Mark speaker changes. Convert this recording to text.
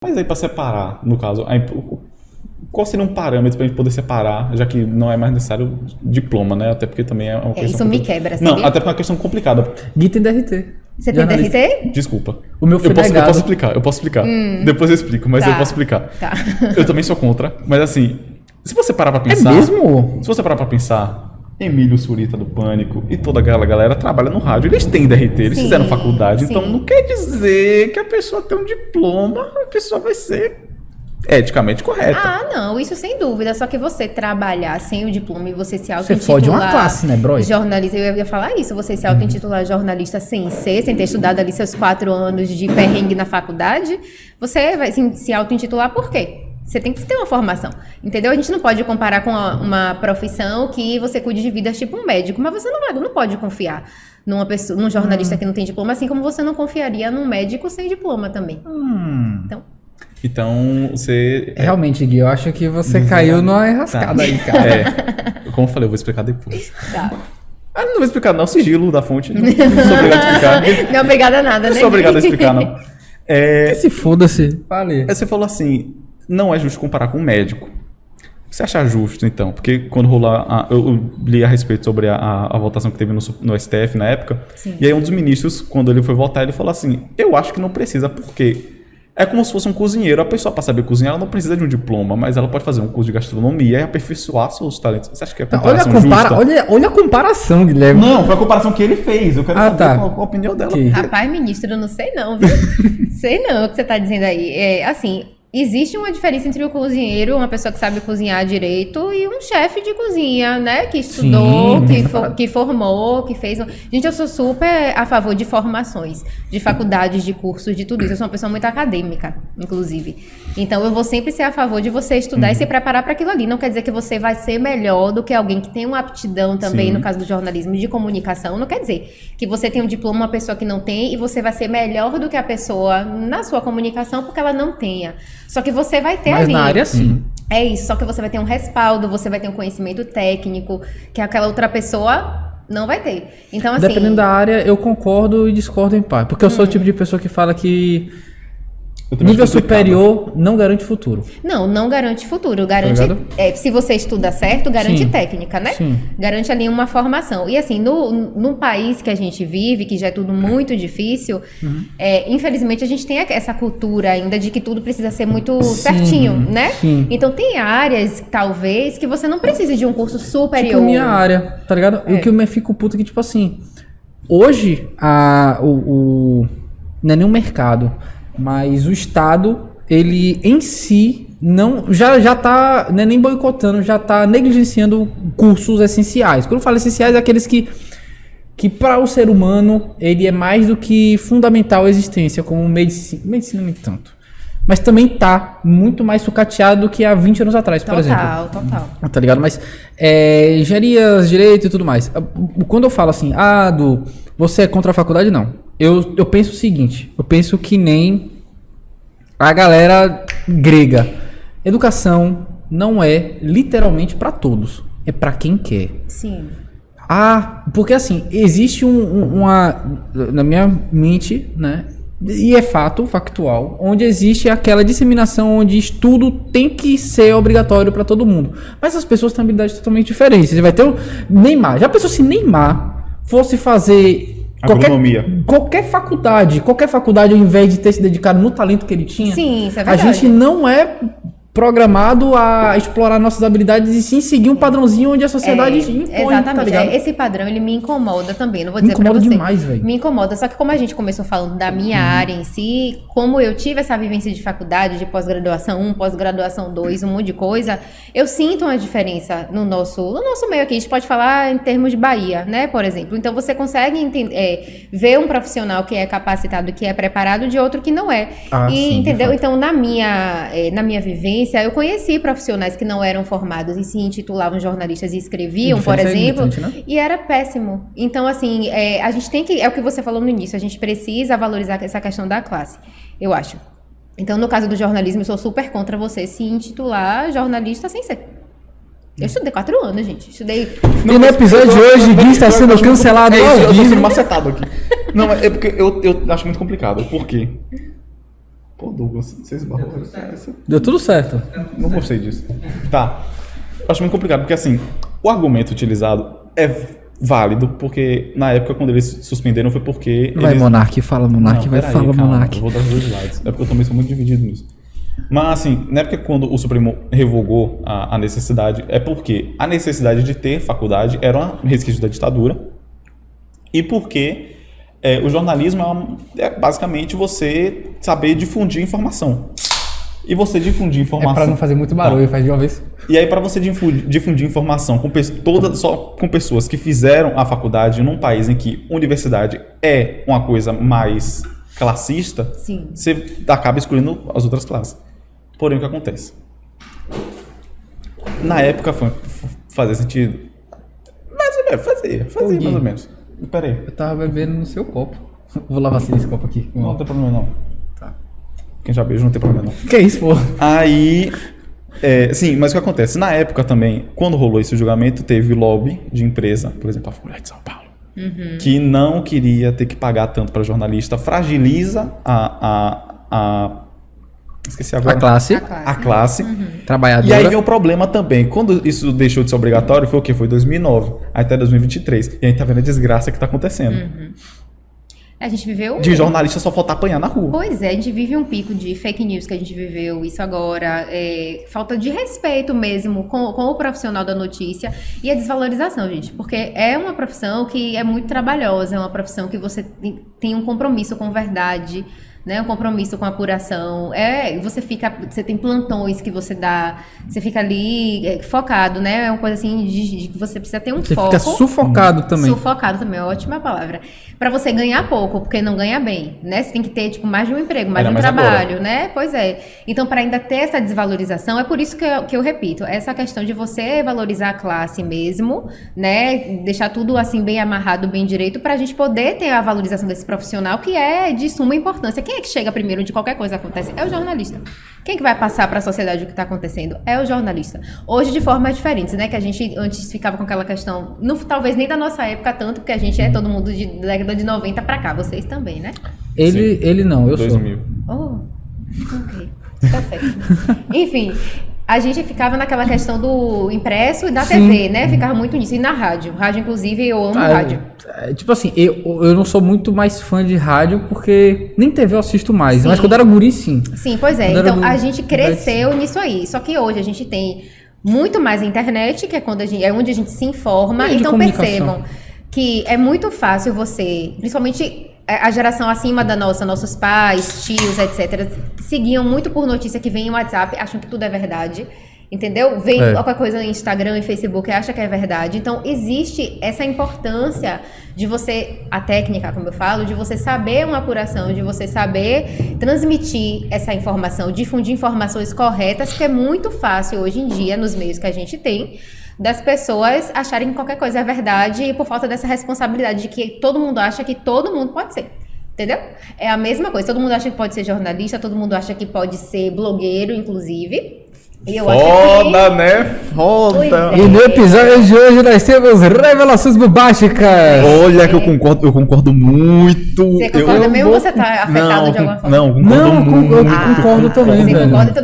Speaker 1: Mas aí para separar, no caso, qual seria um parâmetro para a gente poder separar, já que não é mais necessário diploma, né? Até porque também é uma questão...
Speaker 2: Isso me quebra,
Speaker 1: Não,
Speaker 2: sabia?
Speaker 1: até porque é uma questão complicada.
Speaker 3: Gui tem DRT.
Speaker 2: Você tem DRT?
Speaker 1: Desculpa.
Speaker 3: O meu foi
Speaker 1: eu posso
Speaker 3: negado.
Speaker 1: eu posso explicar. Depois eu explico, mas
Speaker 2: Tá.
Speaker 1: eu posso explicar.
Speaker 2: Tá.
Speaker 1: Eu também sou contra, mas assim, se você parar pra
Speaker 3: É
Speaker 1: pensar...
Speaker 3: mesmo?
Speaker 1: Se você parar pra pensar, Emílio Surita do Pânico e toda aquela galera trabalha no rádio, eles têm DRT, eles
Speaker 2: Sim,
Speaker 1: fizeram faculdade,
Speaker 2: sim.
Speaker 1: então não quer dizer que a pessoa tem um diploma, a pessoa vai ser eticamente correta.
Speaker 2: Ah, não, isso sem dúvida. Só que você trabalhar sem o diploma e você se
Speaker 3: Você
Speaker 2: auto-intitular...
Speaker 3: fode uma classe, né, bro?
Speaker 2: Jornalista, eu ia falar isso. Você se auto-intitular jornalista sem ser, sem ter estudado ali seus 4 anos de perrengue na faculdade, você vai se auto-intitular por quê? Você tem que ter uma formação, entendeu? A gente não pode comparar com uma profissão que você cuide de vidas tipo um médico, mas você não pode confiar numa pessoa, num jornalista que não tem diploma, assim como você não confiaria num médico sem diploma também.
Speaker 1: Então, você...
Speaker 3: Realmente, Gui, eu acho que você caiu numa enrascada aí, cara.
Speaker 1: Como eu falei, eu vou explicar depois.
Speaker 2: Tá.
Speaker 1: Ah, não vou explicar não, sigilo da fonte. Não sou obrigado a explicar.
Speaker 2: Não, obrigada a nada,
Speaker 1: Não
Speaker 2: né?
Speaker 1: sou obrigado a explicar, não.
Speaker 3: Que se foda-se. Falei.
Speaker 1: Aí você falou assim, não é justo comparar com um médico. Você acha justo, então? Porque quando rolar... eu li a respeito sobre a votação que teve no STF na época.
Speaker 2: Sim.
Speaker 1: E aí um dos ministros, quando ele foi votar, ele falou assim, eu acho que não precisa, porque é como se fosse um cozinheiro. A pessoa, para saber cozinhar, ela não precisa de um diploma, mas ela pode fazer um curso de gastronomia e aperfeiçoar seus talentos. Você acha que é a comparação justa?
Speaker 3: Olha a comparação, Guilherme.
Speaker 1: Não, foi a comparação que ele fez. Eu quero saber
Speaker 3: tá.
Speaker 1: qual a opinião dela.
Speaker 3: Ok.
Speaker 2: Rapaz, ministro, eu não sei não, viu? Sei não o que você tá dizendo aí. É, assim, existe uma diferença entre o cozinheiro, uma pessoa que sabe cozinhar direito, e um chefe de cozinha, né? Que estudou,
Speaker 3: Sim,
Speaker 2: que formou, que fez... Gente, eu sou super a favor de formações, de faculdades, de cursos, de tudo isso. Eu sou uma pessoa muito acadêmica, inclusive. Então, eu vou sempre ser a favor de você estudar e se preparar para aquilo ali. Não quer dizer que você vai ser melhor do que alguém que tem uma aptidão também,
Speaker 1: Sim.
Speaker 2: no caso do jornalismo, de comunicação. Não quer dizer que você tem um diploma, uma pessoa que não tem, e você vai ser melhor do que a pessoa na sua comunicação porque ela não tenha. Só que você vai ter
Speaker 3: Mas
Speaker 2: ali...
Speaker 3: na área, sim.
Speaker 2: É isso, só que você vai ter um respaldo, você vai ter um conhecimento técnico que aquela outra pessoa não vai ter. Então, assim...
Speaker 3: Dependendo da área, eu concordo e discordo em parte. Porque eu sou o tipo de pessoa que fala que
Speaker 1: Eu também
Speaker 3: nível
Speaker 1: acho complicado.
Speaker 3: superior não garante futuro.
Speaker 2: Não garante futuro. Garante,
Speaker 3: ligado?
Speaker 2: se você estuda certo, garante
Speaker 3: Sim.
Speaker 2: técnica, né?
Speaker 3: Sim.
Speaker 2: Garante ali uma formação. E assim, no país que a gente vive, que já é tudo muito difícil, infelizmente a gente tem essa cultura ainda de que tudo precisa ser muito
Speaker 3: Sim,
Speaker 2: certinho, né?
Speaker 3: sim.
Speaker 2: Então tem áreas, talvez, que você não precise de um curso superior.
Speaker 3: Tipo, minha área, tá ligado? O que eu me fico puto é que, tipo assim, hoje, não é nem o mercado, mas o Estado, ele em si, já tá, não é nem boicotando, já tá negligenciando cursos essenciais. Quando eu falo essenciais, é aqueles que para o ser humano, ele é mais do que fundamental a existência, como medicina nem tanto. Mas também tá muito mais sucateado do que há 20 anos atrás, por exemplo.
Speaker 2: Total.
Speaker 3: Tá ligado? Mas engenharia, direito e tudo mais. Quando eu falo assim, você é contra a faculdade? Não. Eu penso o seguinte, eu penso que nem a galera grega. Educação não é literalmente pra todos, é pra quem quer.
Speaker 2: Sim.
Speaker 3: Porque assim, existe na minha mente, né? E é factual, onde existe aquela disseminação onde estudo tem que ser obrigatório para todo mundo. Mas as pessoas têm habilidades totalmente diferentes. Você vai ter o Neymar. Já pensou se Neymar fosse fazer
Speaker 1: Agronomia.
Speaker 3: qualquer faculdade, ao invés de ter se dedicado no talento que ele tinha?
Speaker 2: Sim, isso é
Speaker 3: A
Speaker 2: verdade.
Speaker 3: gente não é programado a explorar nossas habilidades e sim seguir um padrãozinho onde a sociedade impõe,
Speaker 2: exatamente.
Speaker 3: tá ligado?
Speaker 2: Esse padrão, ele me incomoda também, não vou
Speaker 3: Me
Speaker 2: dizer pra
Speaker 3: incomoda
Speaker 2: você.
Speaker 3: demais, velho.
Speaker 2: Me incomoda, só que como a gente começou falando da minha área em si, como eu tive essa vivência de faculdade, de pós-graduação 1, pós-graduação 2, um monte de coisa, eu sinto uma diferença no nosso meio aqui. A gente pode falar em termos de Bahia, né, por exemplo. Então você consegue ver um profissional que é capacitado, que é preparado, de outro que não é.
Speaker 3: Sim,
Speaker 2: entendeu? Então, na minha vivência, eu conheci profissionais que não eram formados e se intitulavam jornalistas e escreviam, por
Speaker 3: Diferença é
Speaker 2: exemplo,
Speaker 3: gritante, né?
Speaker 2: e era péssimo. Então, assim, a gente tem que... É o que você falou no início, a gente precisa valorizar essa questão da classe, eu acho. Então, no caso do jornalismo, eu sou super contra você se intitular jornalista sem ser. Eu estudei 4 anos, gente.
Speaker 3: E no episódio de hoje, Gui está sendo cancelado
Speaker 1: É isso,
Speaker 3: ao
Speaker 1: eu tô
Speaker 3: vivo.
Speaker 1: sendo macetado aqui. Não, é porque eu acho muito complicado. Por quê? Pô, Douglas, você esbarrou.
Speaker 3: Deu tudo certo.
Speaker 1: Não gostei disso. Tá. Eu acho muito complicado, porque assim, o argumento utilizado é válido, porque na época quando eles suspenderam foi porque...
Speaker 3: Vai,
Speaker 1: eles...
Speaker 3: Monark, fala Monark,
Speaker 1: Não,
Speaker 3: vai,
Speaker 1: peraí,
Speaker 3: fala
Speaker 1: calma,
Speaker 3: Monark.
Speaker 1: eu vou dar os dois lados. É porque eu também sou muito dividido nisso. Mas assim, na época quando o Supremo revogou a necessidade, é porque a necessidade de ter faculdade era um resquício da ditadura e porque o jornalismo é basicamente você saber difundir informação. E você difundir informação...
Speaker 3: É pra não fazer muito barulho, faz de uma vez.
Speaker 1: E aí, para você difundir informação só com pessoas que fizeram a faculdade num país em que universidade é uma coisa mais classista,
Speaker 2: Sim.
Speaker 1: você acaba excluindo as outras classes. Porém, o que acontece? Na época fazia sentido. Mais ou menos, fazia mais ou menos. Pera aí.
Speaker 3: Eu tava bebendo no seu copo. Vou lavar assim esse copo aqui.
Speaker 1: Não tem problema não.
Speaker 3: Tá.
Speaker 1: Quem já beija não tem problema não.
Speaker 3: Que isso, pô?
Speaker 1: Aí, sim, mas o que acontece? Na época também, quando rolou esse julgamento, teve lobby de empresa, por exemplo, a Folha de São Paulo, que não queria ter que pagar tanto para jornalista, fragiliza esqueci agora.
Speaker 3: A classe.
Speaker 1: A classe.
Speaker 3: Trabalhadora.
Speaker 1: E aí vem o problema também. Quando isso deixou de ser obrigatório, foi o quê? Foi 2009, até 2023. E a gente tá vendo a desgraça que tá acontecendo.
Speaker 2: A gente viveu...
Speaker 1: De jornalista só faltar apanhar na rua.
Speaker 2: Pois é, a gente vive um pico de fake news que a gente viveu, isso agora, falta de respeito mesmo com o profissional da notícia e a desvalorização, gente, porque é uma profissão que é muito trabalhosa, é uma profissão que você tem um compromisso com verdade, né, um compromisso com a apuração, você tem plantões que você dá, você fica ali focado, né, é uma coisa assim de que você precisa ter um
Speaker 3: Você
Speaker 2: foco.
Speaker 3: fica sufocado também.
Speaker 2: Sufocado também, é uma ótima palavra. Pra você ganhar pouco, porque não ganha bem, né? Você tem que ter, tipo, mais de um emprego, mais de um trabalho,
Speaker 1: agora,
Speaker 2: né? Pois é. Então, para ainda ter essa desvalorização, é por isso que eu repito, essa questão de você valorizar a classe mesmo, né? Deixar tudo, assim, bem amarrado, bem direito, pra gente poder ter a valorização desse profissional, que é de suma importância. Quem é que chega primeiro de qualquer coisa que acontece? É o jornalista. Quem que vai passar para a sociedade o que está acontecendo? É o jornalista. Hoje, de forma diferente, né? Que a gente antes ficava com aquela questão, não, talvez nem da nossa época tanto, porque a gente é todo mundo da década de 90 para cá. Vocês também, né?
Speaker 3: Ele não, eu
Speaker 1: 2000.
Speaker 2: Oh, ok. Tá certo. Enfim, a gente ficava naquela questão do impresso e da TV, né? Ficava muito nisso. E na rádio. Rádio, inclusive, eu amo rádio.
Speaker 3: Tipo assim, eu não sou muito mais fã de rádio, porque nem TV eu assisto mais.
Speaker 2: Sim.
Speaker 3: Mas quando era guri, sim.
Speaker 2: Sim, pois é.
Speaker 3: Quando
Speaker 2: Então,
Speaker 3: era
Speaker 2: a gente cresceu nisso aí. Só que hoje a gente tem muito mais internet, que é quando é onde a gente se informa.
Speaker 3: Meio de
Speaker 2: Então,
Speaker 3: comunicação.
Speaker 2: percebam que é muito fácil você, principalmente a geração acima da nossa, nossos pais, tios, etc., seguiam muito por notícia que vem em WhatsApp, acham que tudo é verdade. Entendeu? Vem qualquer coisa no Instagram e Facebook e acha que é verdade. Então, existe essa importância de você, a técnica, como eu falo, de você saber uma apuração, de você saber transmitir essa informação, difundir informações corretas, que é muito fácil hoje em dia, nos meios que a gente tem, das pessoas acharem que qualquer coisa é verdade e por falta dessa responsabilidade de que todo mundo acha que todo mundo pode ser. Entendeu? É a mesma coisa. Todo mundo acha que pode ser jornalista, todo mundo acha que pode ser blogueiro, inclusive. E eu acho
Speaker 1: Foda, né? Foda.
Speaker 2: Pois é.
Speaker 3: E no episódio de hoje nós temos revelações bombásticas.
Speaker 1: Olha que eu concordo muito.
Speaker 2: Você concorda mesmo ou você tá afetado de alguma forma?
Speaker 1: Não, concordo muito.
Speaker 3: Eu concordo também,
Speaker 2: Você
Speaker 3: velho.
Speaker 2: concorda, então